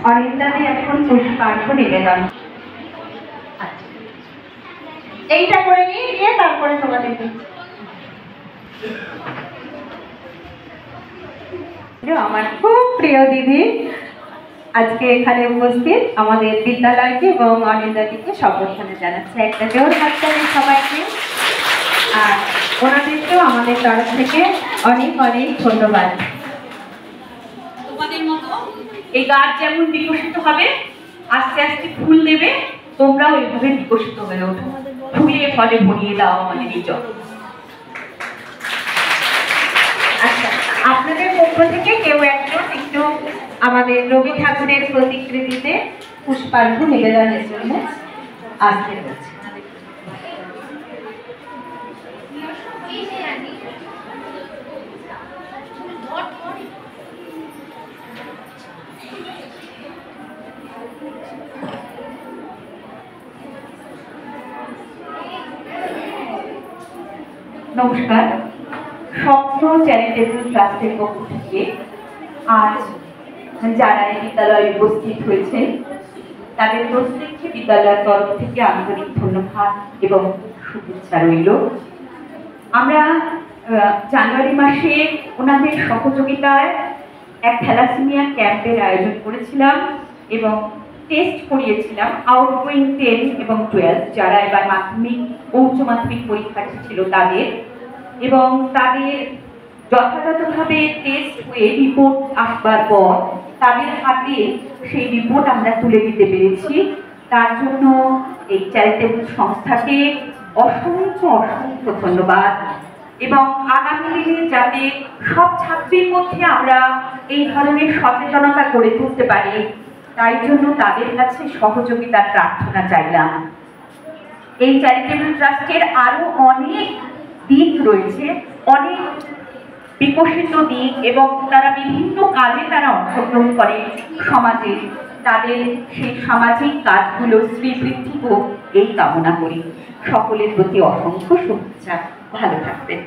অনিন্দাদি এখন পুষ্পার্ঘ নিবেদন। এইটা করে নিয়ে তারপরে তোমাদের আমার খুব প্রিয় দিদি আজকে এখানে উপস্থিত, আমাদের বিদ্যালয়কে এবং অনিন্দাদিকে সম্বর্ধনা জানাচ্ছে। একটা জোর হাততালি সবাইকে। আর ওনাদেরকেও আমাদের তরফ থেকে অনেক অনেক ধন্যবাদ। তোমাদের মতো এই গাছ যেমন বিকশিত হবে, আস্তে আস্তে ফুল দেবে, তোমরাও এইভাবে বিকশিত হয়ে ওঠো, ফুলে ফলে ভরিয়ে দাও আমাদের এই জগৎ। আচ্ছা, আপনাদের পক্ষ থেকে কেউ একজন একটু আমাদের রবি ঠাকুরের প্রতিকৃতিতে পুষ্পার্ঘ নিবেদনের জন্য আসতে হচ্ছে। নমস্কার, স্বপ্ন চ্যারিটেবল ট্রাস্টের পক্ষ থেকে আজ যারা এই বিদ্যালয়ে উপস্থিত হয়েছে তাদের প্রত্যেককে বিদ্যালয়ের তরফ থেকে আন্তরিক ধন্যবাদ এবং শুভেচ্ছা রইল। আমরা জানুয়ারি মাসে ওনাদের সহযোগিতায় এক থ্যালাসেমিয়া ক্যাম্পের আয়োজন করেছিলাম এবং টেস্ট করিয়েছিলাম আউটগোয়িং 10 এবং 12 যারা এবার মাধ্যমিক ও উচ্চ মাধ্যমিক পরীক্ষার্থী ছিল তাদের, এবং তাদের যথাযথভাবে টেস্ট হয়ে রিপোর্ট আসবার পর তাদের হাতে সেই রিপোর্ট আমরা তুলে দিতে পেরেছি। তার জন্য এই চ্যারিটেবল সংস্থাকে অসংখ্য অসংখ্য ধন্যবাদ। এবং আগামী দিনে যাতে সব ছাত্রীর মধ্যে আমরা এই ধরনের সচেতনতা গড়ে তুলতে পারি, তাই জন্য তাদের কাছে সহযোগিতার প্রার্থনা চাইলাম। এই চ্যারিটেবল ট্রাস্টের আরো অনেক দিক রয়েছে, অনেক বিকশিত দিক, এবং তারা বিভিন্ন কাজে তারা অংশগ্রহণ করে সমাজে। তাদের সেই সামাজিক কাজগুলো শ্রীবৃদ্ধি হোক এই কামনা করি। সকলের প্রতি অসংখ্য শুভেচ্ছা, ভালো থাকবেন।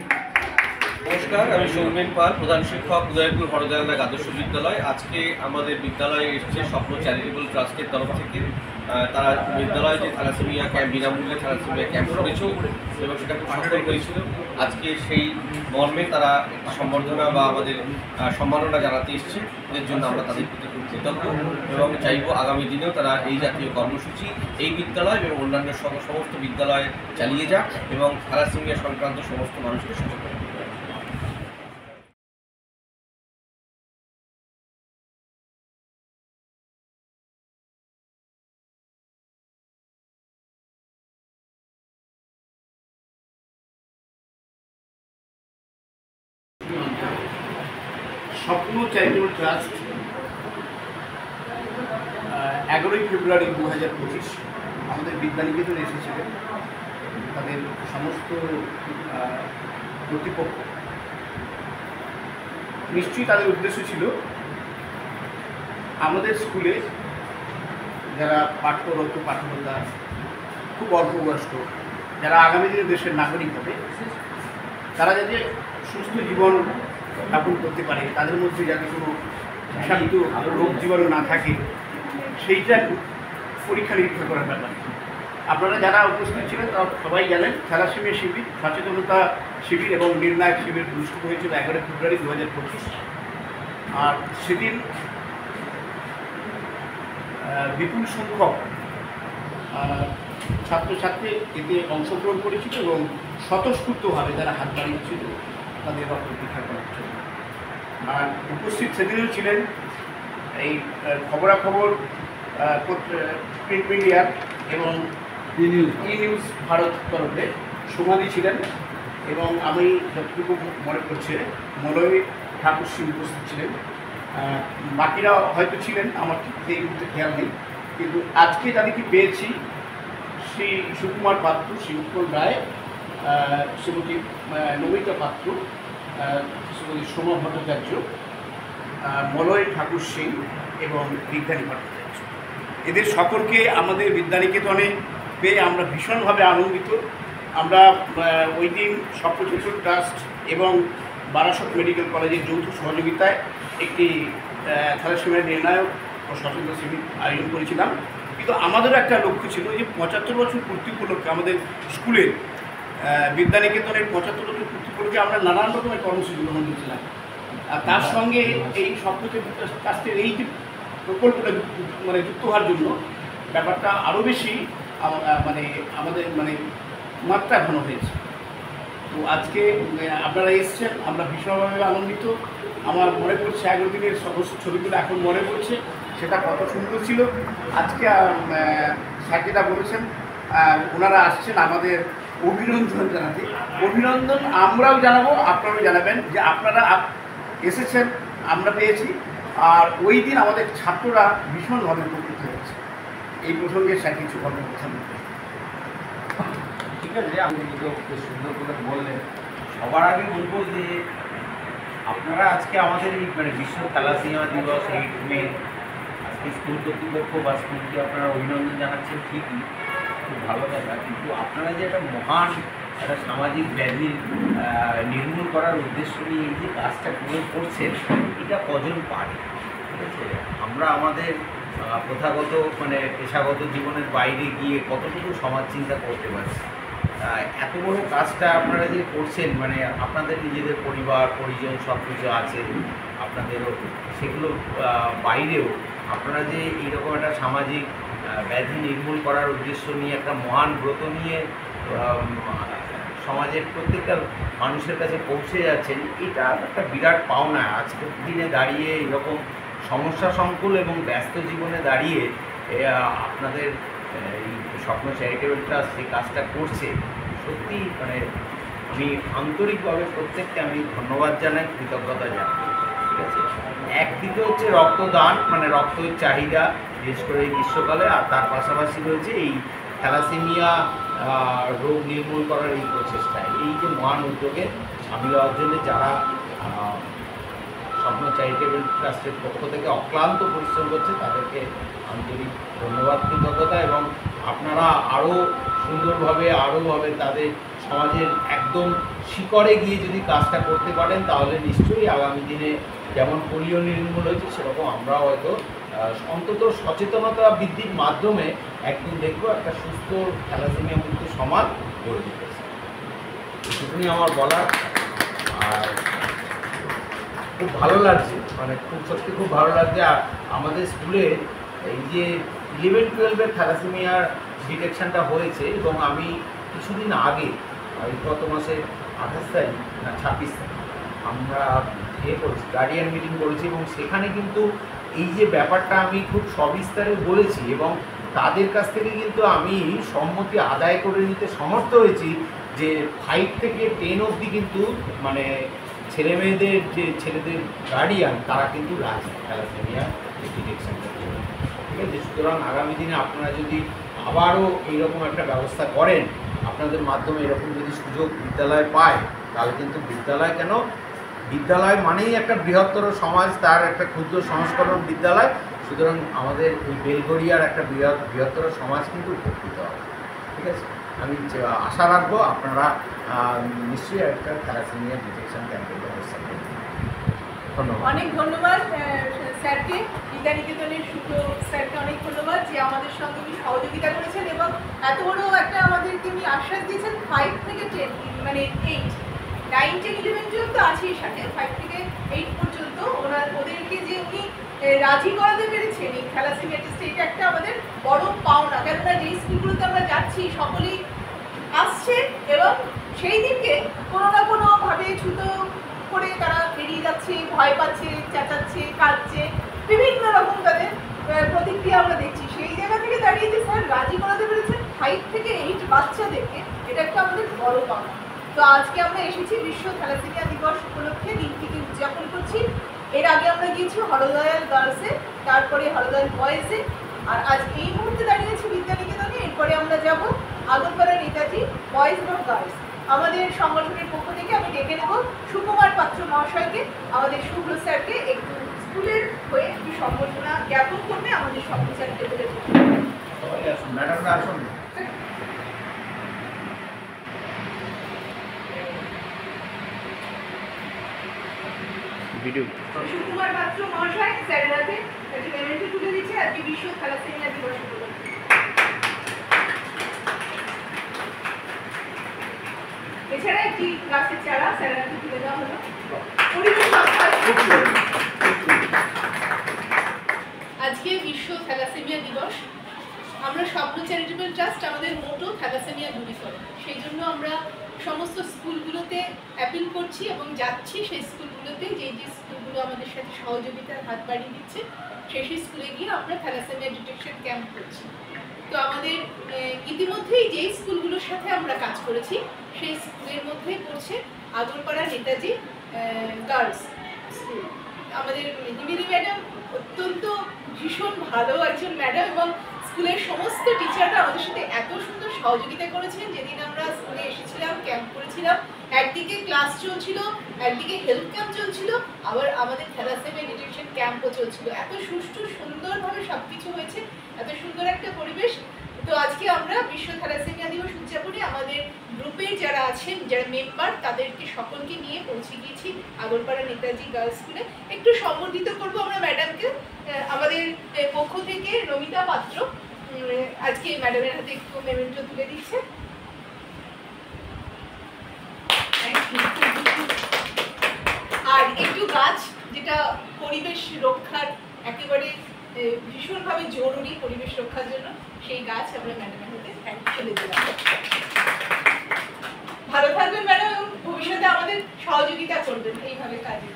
নমস্কার, আমি সৌমেন পাল, প্রধান শিক্ষক, উদয়পুর হরদয়ালনাথ আদর্শ বিদ্যালয়। আজকে আমাদের বিদ্যালয়ে এসেছে স্বপ্ন চ্যারিটেবল ট্রাস্টের তরফ থেকে। তারা বিদ্যালয়ে যে থ্যালাসেমিয়া ক্যাম্প, বিনামূল্যে থ্যালাসেমিয়া ক্যাম্প করেছিল এবং সেটা খুব সফল হয়েছিল। আজকে সেই মর্মে তারা একটা সম্বর্ধনা বা আমাদের সম্মাননা জানাতে এসেছে, এর জন্য আমরা তাদের প্রতি খুব কৃতজ্ঞ এবং চাইব আগামী দিনেও তারা এই জাতীয় কর্মসূচি এই বিদ্যালয় এবং অন্যান্য সমস্ত বিদ্যালয়ে চালিয়ে যাক এবং থ্যালাসেমিয়া সংক্রান্ত সমস্ত মানুষকে সচেতন। স্বপ্ন চ্যারিটেবল ট্রাস্ট 11ই ফেব্রুয়ারি 2025 আমাদের বিদ্যানিকেতনে এসেছিলেন তাদের সমস্ত কর্তৃপক্ষ। নিশ্চয়ই তাদের উদ্দেশ্য ছিল আমাদের স্কুলে যারা পাঠরত পাঠকতা খুব অল্প বয়স্ক, যারা আগামী দিনে দেশের নাগরিক হবে, তারা যাতে সুস্থ জীবন যাপন করতে পারে, তাদের মধ্যে যাতে কোনো বিষাক্ত রোগ জীবাণু না থাকে, সেইটা পরীক্ষা নিরীক্ষা করার ব্যাপার। আপনারা যারা উপস্থিত ছিলেন তারা সবাই জানেন থ্যালাসেমিয়া শিবির, সচেতনতা শিবির এবং নির্ণায়ক শিবির অনুষ্ঠিত হয়েছিল 11 ফেব্রুয়ারি 2025। আর সেদিন বিপুল সংখ্যক ছাত্রছাত্রী এতে অংশগ্রহণ করেছিল এবং স্বতঃস্ফূর্তভাবে তারা হাত বাড়িয়েছিল তাদের রক্ত পরীক্ষা করার জন্য। আর উপস্থিত সেদিনও ছিলেন এই খবরাখবর প্রিন্ট মিডিয়ার এবং ই নিউজ ভারত তরফে সোমাদি ছিলেন, এবং আমি যতটুকু মনে করছি মলয় ঠাকুর সিং উপস্থিত ছিলেন। বাকিরা হয়তো ছিলেন, আমার ঠিক এই মুহূর্তে খেয়াল নেই, কিন্তু আজকে যাদেরকে পেয়েছি শ্রী সুকুমার পাত্র, শ্রী উৎপল রায়, শ্রীমতী নমিতা পাত্র, শ্রীমতী সোমা ভট্টাচার্য, মলয় ঠাকুর সিং এবং বিজ্ঞানী ভট্টাচার্য, এদের সকলকে আমাদের বিদ্যানিকেতনে পেয়ে আমরা ভীষণভাবে আনন্দিত। আমরা ওই দিন স্বপ্ন চ্যারিটেবল ট্রাস্ট এবং বারাসত মেডিকেল কলেজের যৌথ সহযোগিতায় একটি থ্যালাসেমিয়া নির্ণায়ক স্বতন্ত্র শিবির আয়োজন করেছিলাম। কিন্তু আমাদেরও একটা লক্ষ্য ছিল যে 75 বছর পূর্তি উপলক্ষে আমাদের স্কুলের বিদ্যানিকেতনের 75 বছর পূর্তি উপলক্ষে আমরা নানান রকমের কর্মসূচি গ্রহণ করেছিলাম। আর তার সঙ্গে এই স্বপ্নকে ট্রাস্টের এই যে প্রকল্পটা মানে যুক্ত হওয়ার জন্য ব্যাপারটা আরও বেশি মানে আমাদের মানে মাত্রা ঘন হয়েছে। তো আজকে আপনারা এসছেন, আমরা ভীষণভাবে আনন্দিত। আমার মনে পড়ছে 11 দিনের সমস্ত ছবিগুলো এখন মনে পড়ছে, সেটা কত সুন্দর ছিল। আজকে স্যার যেটা বলেছেন, ওনারা আসছেন আমাদের অভিনন্দন জানাতে। অভিনন্দন আমরাও জানাবো, আপনারাও জানাবেন যে আপনারা এসেছেন, আমরা পেয়েছি। আর ওই দিন আমাদের ছাত্ররা ভীষণভাবে উপকৃত হয়েছে। এই প্রসঙ্গে স্যার কিছু কথা বলছেন। ঠিক আছে, আপনি তো খুব সুন্দর করে বললেন। সবার আগে বলবো যে আপনারা আজকে আমাদের এই মানে বিশ্ব থ্যালাসেমিয়া দিবস 8 মে আজকে স্কুল কর্তৃপক্ষ বা স্কুলকে আপনারা অভিনন্দন জানাচ্ছেন, ঠিকই, খুব ভালো কথা। কিন্তু আপনারা যে একটা মহান একটা সামাজিক ব্যাধি নির্মূল করার উদ্দেশ্য নিয়ে এই যে কাজটা করছেন, এটা কজন পারে? ঠিক আছে, আমরা আমাদের প্রথাগত মানে পেশাগত জীবনের বাইরে গিয়ে কতটুকু সমাজ চিন্তা করতে পারছি। এত বড় কাজটা আপনারা যে করছেন, মানে আপনাদের নিজেদের পরিবার পরিজন সব কিছু আছে আপনাদেরও, সেগুলো বাইরেও আপনারা যে এইরকম একটা সামাজিক ব্যাধি নির্মূল করার উদ্দেশ্য নিয়ে একটা মহান ব্রত নিয়ে সমাজের প্রত্যেকটা মানুষের কাছে পৌঁছে যাচ্ছেন, এটা একটা বিরাট পাওনা। আজকের দিনে দাঁড়িয়ে এরকম সমস্যা সংকুল এবং ব্যস্ত জীবনে দাঁড়িয়ে আপনাদের এই স্বপ্ন চ্যারিটেবল ট্রাস্ট যে কাজটা করছে, সত্যি মানে আমি আন্তরিকভাবে প্রত্যেককে আমি ধন্যবাদ জানাই, কৃতজ্ঞতা জানাই। ঠিক আছে, একদিকে হচ্ছে রক্তদান, মানে রক্তের চাহিদা বিশেষ করে এই গ্রীষ্মকালে, আর তার পাশাপাশি রয়েছে এই থ্যালাসেমিয়া রোগ নির্মূল করার এই প্রচেষ্টা। এই যে মহান উদ্যোগে সামিল হওয়ার জন্য যারা স্বপ্ন চ্যারিটেবল ট্রাস্টের পক্ষ থেকে অক্লান্ত পরিশ্রম করছে, তাদেরকে আন্তরিক ধন্যবাদ, কৃতজ্ঞতা। এবং আপনারা আরও সুন্দরভাবে আরোভাবে তাদের সমাজের একদম শিকড়ে গিয়ে যদি কাজটা করতে পারেন, তাহলে নিশ্চয়ই আগামী দিনে যেমন পোলিও নির্মূল হয়েছে, সেরকম আমরাও হয়তো অন্তত সচেতনতা বৃদ্ধির মাধ্যমে একদিন দেখবো একটা সুস্থ থ্যালাসেমিয়া মুক্ত সমাজ গড়ে তুলতেছে। এটুকুনি আমার বলার। আর খুব ভালো লাগছে, মানে খুব সত্যি খুব ভালো লাগছে। আর আমাদের স্কুলে এই যে 11-12 থ্যালাসেমিয়ার ডিটেকশানটা হয়েছে, এবং আমি কিছুদিন আগে গত মাসে 28 তারিখ না 26 তারিখ আমরা করেছি, গার্ডিয়ান মিটিং করেছি, এবং সেখানে কিন্তু এই যে ব্যাপারটা আমি খুব সবিস্তারে বলেছি, এবং তাদের কাছ থেকে কিন্তু আমি সম্মতি আদায় করে নিতে সমর্থ হয়েছি যে 5 থেকে 10 অবধি কিন্তু মানে ছেলেমেয়েদের যে ছেলেদের গার্ডিয়ান, তারা কিন্তু রাজি থ্যালাসেমিয়া ডিটেকশানটার জন্য। ঠিক আছে, সুতরাং আগামী দিনে আপনারা যদি আবারও এইরকম একটা ব্যবস্থা করেন, আপনাদের মাধ্যমে এরকম যদি সুযোগ বিদ্যালয় পায়, তাহলে কিন্তু বিদ্যালয় কেন, বিদ্যালয় মানেই একটা বৃহত্তর সমাজ, তার একটা ক্ষুদ্র সংস্করণ বিদ্যালয়। সুতরাং আমাদের এই বেলগড়িয়ার একটা বৃহত্তর সমাজ কিন্তু উপকৃত হবে। ঠিক আছে, আমি আশা রাখবো আপনারা নিশ্চয়ই একটা থ্যালাসেমিয়া ডিটেকশন ক্যাম্পের ব্যবস্থা করবেন। ধন্যবাদ। অনেক ধন্যবাদ স্যারকে, বিদ্যানিকেতনের শুক্র স্যারকে অনেক ধন্যবাদ যে আমাদের সঙ্গে উনি সহযোগিতা করেছেন এবং এত বড় একটা আমাদেরকে উনি আশ্বাস দিয়েছেন। 5 থেকে 10 মানে 8, 9, 10, 11, 12 তো আছেই সাথে, 5 থেকে 8 পর্যন্ত ওদেরকে যে উনি রাজি করাতে পেরেছেন এই থ্যালাসেমিয়া টেস্টে, এটা একটা আমাদের বড় পাওনা। কেননা যেই স্কুলগুলোতে আমরা যাচ্ছি সকলেই আসছে এবং সেই দিনকে কোনো না কোনোভাবে ছুতো করে তারা বেরিয়ে যাচ্ছে, ভয় পাচ্ছে, চেঁচাচ্ছে, কাঁদছে, বিভিন্ন রকম তাদের প্রতিক্রিয়া আমরা দেখছি। সেই জায়গা থেকে দাঁড়িয়ে যে স্যার রাজি করাতে পেরেছেন 5 থেকে 8 বাচ্চাদেরকে, এটা একটা আমাদের বড় পাওনা। তো আজকে আমরা এসেছি বিশ্ব থ্যালাসেমিয়া দিবস উপলক্ষে দিনটিকে উদযাপন করছি। এর আগে আমরা গিয়েছি হরদয়াল গার্লসে, তারপরে হরদয়াল বয়েজে, আর আজ এই মুহূর্তে দাঁড়িয়েছি বিদ্যানিকেতনে। এরপরে আমরা যাব আগরপাড়া নেতাজি বয়েজ এবং গার্লস। আমাদের সংগঠনের পক্ষ থেকে আমি ডেকে নেব সুকুমার পাত্র মহাশয়কে, আমাদের শুভ্র স্যারকে একটু স্কুলের হয়ে একটু সম্বর্ধনা জ্ঞাপন করবে আমাদের স্বপ্ন চ্যারিটেবলের পক্ষ থেকে। সবাই আসুন, ম্যাডামরা আসুন। ভিডিও সুকুমার পাত্র মহাশয় স্যারের হাতে মেমেন্টো তুলে থ্যালাসেমিয়া দিবস উপলক্ষে। এছাড়া একটি গাছের চারা স্যারেরাকে তুলে দেওয়া হলো। আজকে বিশ্ব থ্যালাসেমিয়া দিবস। আমরা স্বপ্ন চ্যারিটেবল ট্রাস্ট আমাদের মোটো থ্যালাসেমিয়া দূরীকরণ, সেই জন্য আমরা সমস্ত স্কুলগুলোতে অ্যাপিল করছি এবং যাচ্ছি সেই স্কুলগুলোতে, যে স্কুলগুলো আমাদের সাথে সহযোগিতার হাত বাড়িয়ে দিচ্ছে সেই স্কুলে গিয়ে আমরা থ্যালাসেমিয়া ডিটেকশন ক্যাম্প করছি। তো আমাদের ইতিমধ্যেই যেই স্কুলগুলোর সাথে আমরা কাজ করেছি সেই স্কুলের মধ্যে পড়ছে আগরপাড়া নেতাজি গার্লস স্কুল। আমাদের নিবেদি ম্যাডাম অত্যন্ত ভীষণ ভালো একজন ম্যাডাম এবং স্কুলের সমস্ত টিচাররা আমাদের সাথে এত সুন্দর সহযোগিতা করেছেন। যেদিন আমরা স্কুলে এসেছিলাম, ক্যাম্প করেছিলাম, একদিকে ক্লাস চলছিল, একদিকে হেলথ ক্যাম্প চলছিল, আবার আমাদের থ্যালাসেমিয়া ডিটেকশন ক্যাম্পও চলছিল। এত সুষ্ঠু সুন্দরভাবে সব কিছু হয়েছে, এত সুন্দর একটা পরিবেশ। তো আজকে আমরা বিশ্ব থ্যালাসেমিয়া দিবস উদযাপনে আমাদের গ্রুপের যারা আছেন, যারা মেম্বার, তাদেরকে সকলকে নিয়ে পৌঁছে গিয়েছি আগরপাড়া নেতাজি গার্লস স্কুলে। একটু সম্বর্ধিত করবো আমরা ম্যাডামকে। আমাদের পক্ষ থেকে নমিতা পাত্র আজকে ম্যাডামের হাতে একটু মেমেন্টো তুলে দিচ্ছে। আর একটু গাছ, যেটা পরিবেশ রক্ষার একেবারে ভীষণভাবে জরুরি পরিবেশ রক্ষার জন্য, সেই গাছ আমরা ম্যাডামের হাতে তুলে দিলাম। ভালো থাকবেন ম্যাডাম, ভবিষ্যতে আমাদের সহযোগিতা করবেন এইভাবে কাজে।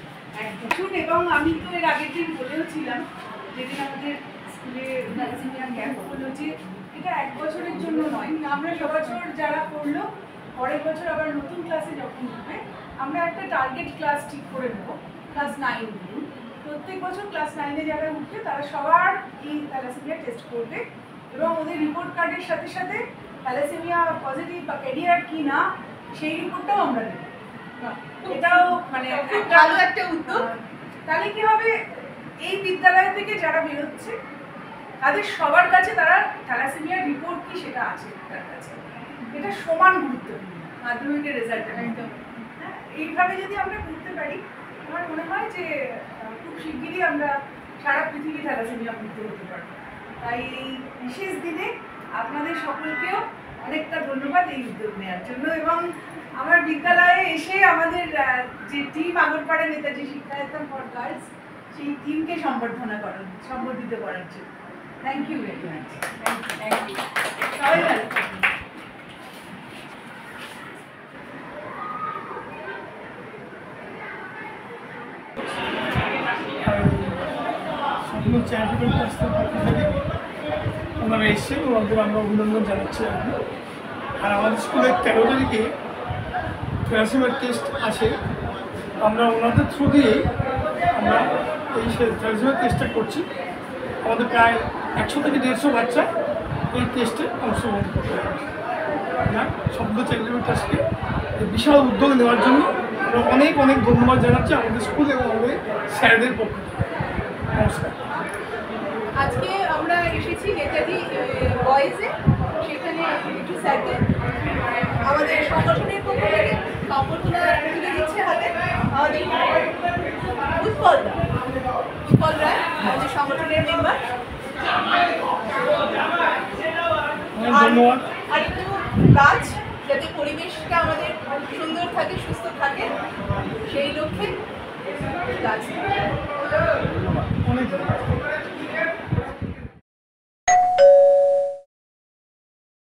একদম। এবং আমি তো এর আগের দিন বলেওছিলাম, যেদিন আমাদের স্কুলে থ্যালাসেমিয়া ক্যাম্প হলো, যে এটা 1 বছরের জন্য নয়, আমরা বছর যারা পড়লো পরের বছর আবার নতুন ক্লাসে যখন উঠবে আমরা একটা টার্গেট ক্লাস ঠিক করে নেবো। ক্লাস 9 ধরুন, প্রত্যেক বছর ক্লাস 9-এ যারা উঠবে তারা সবার এই থ্যালাসেমিয়া টেস্ট করবে এবং ওদের রিপোর্ট কার্ডের সাথে সাথে থ্যালাসেমিয়া পজিটিভ বা ক্যারিয়ার কি না সেই রিপোর্টটাও আমরা দেবো। এটাও মানে ভালো একটা উদ্যোগ। তাহলে কি হবে, এই বিদ্যালয় থেকে যারা বেরোচ্ছে তাদের সবার কাছে তারা থ্যালাসেমিয়ার রিপোর্ট কি সেটা আছে তার কাছে। এটা সমান গুরুত্বপূর্ণ মাধ্যমিকের রেজাল্টের। এইভাবে যদি আমরা করতে পারি, আমার মনে হয় যে খুব শিগগিরই আমরা সারা পৃথিবী থ্যালাসেমিয়া মুক্ত হতে পারবো। তাই এই বিশেষ দিনে আপনাদের সকলকেও অনেকটা ধন্যবাদ এই উদ্যোগ নেওয়ার জন্য এবং আমার বিদ্যালয়ে এসে আমাদের যে team Agarpara Netaji Shikshayatan for girls, সেই টিমকে সম্বর্ধিত করার জন্য। Thank you very much. Thank you. সবাই ভালো থাকবেন। স্বপ্ন চ্যারিটেবল ট্রাস্টের পক্ষ থেকে ওনারা এসেছেন, ওনাদের আমরা অভিনন্দন জানাচ্ছি। আর আমাদের স্কুলের 13 তারিখে থ্যালাসেমিয়া টেস্ট আছে, আমরা ওনাদের থ্রু দিয়েই আমরা এই থ্যালাসেমিয়া টেস্টটা করছি। আমাদের প্রায় 100 থেকে 150 বাচ্চা এই টেস্টে অংশগ্রহণ করতে পারে। স্বপ্ন চ্যারিটেবল ট্রাস্টকে এই বিশাল উদ্যোগ নেওয়ার জন্য আমরা অনেক অনেক ধন্যবাদ জানাচ্ছি আমাদের স্কুল এবং আমাদের স্যারদের পক্ষ থেকে। নমস্কার। আজকে আমরা এসেছি নেতাজি বয়েজে, সেখানে একটু স্যারকে আমাদের সংগঠনের পক্ষ থেকে সম্বর্ধনা তুলে দিচ্ছে হাতে আমাদের উৎপল রায়, আমাদের সংগঠনের মেম্বার। ধন্যবাদ। আর একটু গাছ, যাতে পরিবেশটা আমাদের সুন্দর থাকে, সুস্থ থাকে, সেই লক্ষ্যে গাছ। অনেক ধন্যবাদ।